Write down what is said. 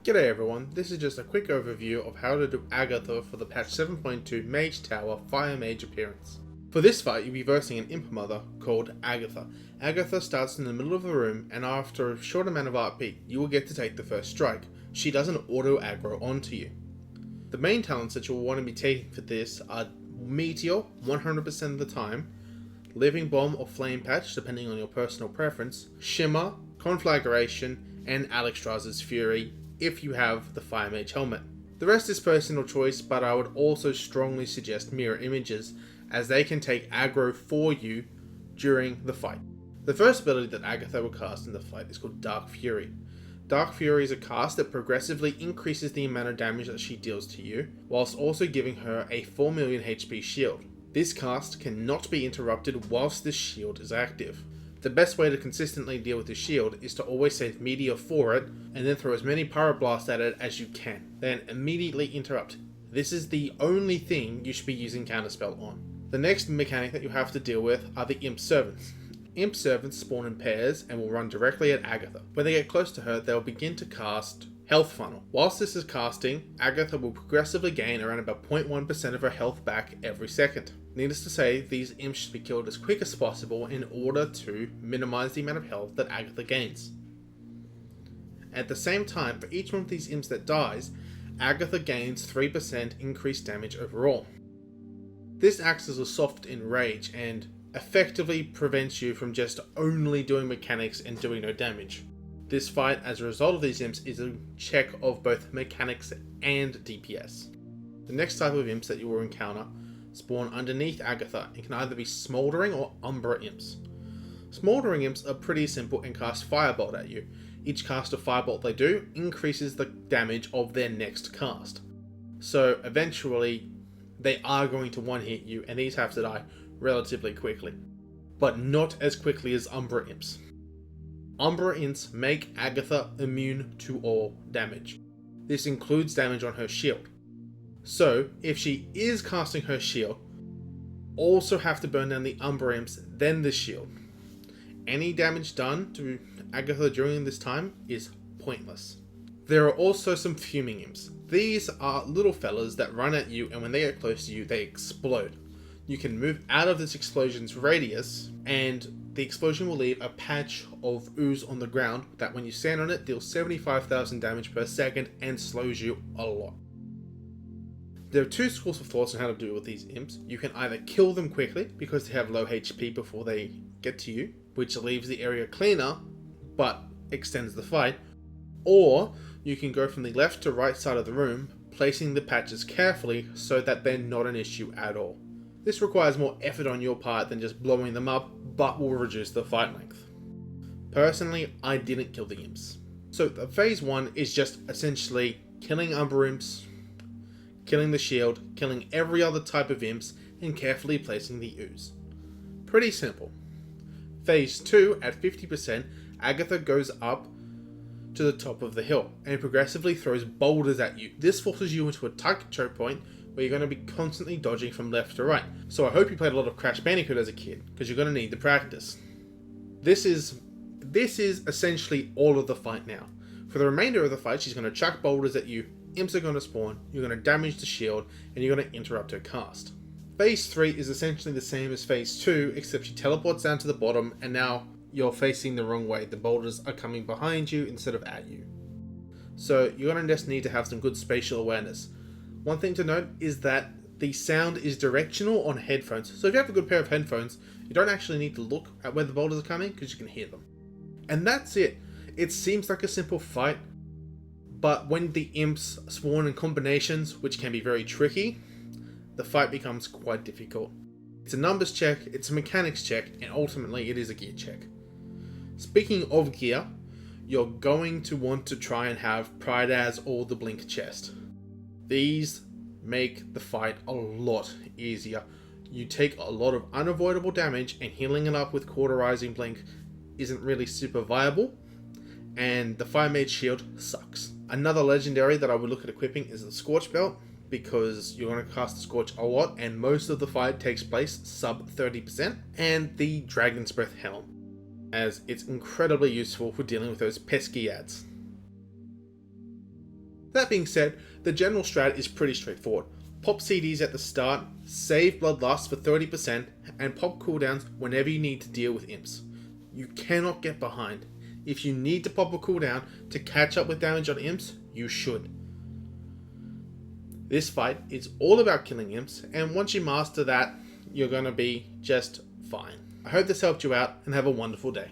G'day everyone, this is just a quick overview of how to do Agatha for the patch 7.2 Mage Tower Fire Mage appearance. For this fight, you'll be versing an Imp Mother called Agatha. Agatha starts in the middle of the room, and after a short amount of RP, you will get to take the first strike. She doesn't auto aggro onto you. The main talents that you'll want to be taking for this are Meteor 100% of the time, Living Bomb or Flame Patch depending on your personal preference, Shimmer, Conflagration, and Alexstrasza's Fury if you have the Fire Mage helmet. The rest is personal choice, but I would also strongly suggest Mirror Images, as they can take aggro for you during the fight. The first ability that Agatha will cast in the fight is called Dark Fury. Dark Fury is a cast that progressively increases the amount of damage that she deals to you, whilst also giving her a 4 million HP shield. This cast cannot be interrupted whilst this shield is active. The best way to consistently deal with the shield is to always save Meteor for it, and then throw as many Pyroblasts at it as you can. Then immediately interrupt. This is the only thing you should be using Counterspell on. The next mechanic that you have to deal with are the Imp Servants. Imp Servants spawn in pairs and will run directly at Agatha. When they get close to her, they'll begin to cast Health Funnel. Whilst this is casting, Agatha will progressively gain around about 0.1% of her health back every second. Needless to say, these imps should be killed as quick as possible in order to minimize the amount of health that Agatha gains. At the same time, for each one of these imps that dies, Agatha gains 3% increased damage overall. This acts as a soft enrage and effectively prevents you from just only doing mechanics and doing no damage. This fight, as a result of these imps, is a check of both mechanics and DPS. The next type of imps that you will encounter spawn underneath Agatha and can either be Smoldering or Umbral imps. Smoldering imps are pretty simple and cast Firebolt at you. Each cast of Firebolt they do increases the damage of their next cast. So eventually they are going to one-hit you, and these have to die relatively quickly. But not as quickly as Umbral imps. Umbral imps make Agatha immune to all damage. This includes damage on her shield. So, if she is casting her shield, also have to burn down the Umbral imps, then the shield. Any damage done to Agatha during this time is pointless. There are also some Fuming Imps. These are little fellas that run at you, and when they get close to you, they explode. You can move out of this explosion's radius, and the explosion will leave a patch of ooze on the ground that when you stand on it deals 75,000 damage per second and slows you a lot. There are two schools of thoughts on how to deal with these imps. You can either kill them quickly because they have low HP before they get to you, which leaves the area cleaner but extends the fight, or you can go from the left to right side of the room, placing the patches carefully so that they're not an issue at all. This requires more effort on your part than just blowing them up, but will reduce the fight length. Personally, I didn't kill the imps. So phase 1 is just essentially killing Umbral imps, killing the shield, killing every other type of imps, and carefully placing the ooze. Pretty simple. Phase 2, at 50%, Agatha goes up to the top of the hill and progressively throws boulders at you. This forces you into a tight choke point where you're going to be constantly dodging from left to right. So I hope you played a lot of Crash Bandicoot as a kid, because you're going to need the practice. This is essentially all of the fight now. For the remainder of the fight, she's going to chuck boulders at you, imps are going to spawn, you're going to damage the shield, and you're going to interrupt her cast. Phase 3 is essentially the same as Phase 2, except she teleports down to the bottom, and now you're facing the wrong way. The boulders are coming behind you instead of at you. So you're going to just need to have some good spatial awareness. One thing to note is that the sound is directional on headphones, so if you have a good pair of headphones, you don't actually need to look at where the boulders are coming because you can hear them. And that's it. It seems like a simple fight, but when the imps spawn in combinations, which can be very tricky, the fight becomes quite difficult. It's a numbers check, it's a mechanics check, and ultimately it is a gear check. Speaking of gear, you're going to want to try and have Pride as or the Blink chest. These make the fight a lot easier. You take a lot of unavoidable damage, and healing it up with Cauterizing Blink isn't really super viable, and the Fire Mage shield sucks. Another legendary that I would look at equipping is the Scorch Belt, because you're going to cast the Scorch a lot, and most of the fight takes place sub 30%, and the Dragon's Breath Helm, as it's incredibly useful for dealing with those pesky ads. That being said, the general strat is pretty straightforward. Pop CDs at the start, save Bloodlust for 30%, and pop cooldowns whenever you need to deal with imps. You cannot get behind. If you need to pop a cooldown to catch up with damage on imps, you should. This fight is all about killing imps, and once you master that, you're gonna be just fine. I hope this helped you out, and have a wonderful day.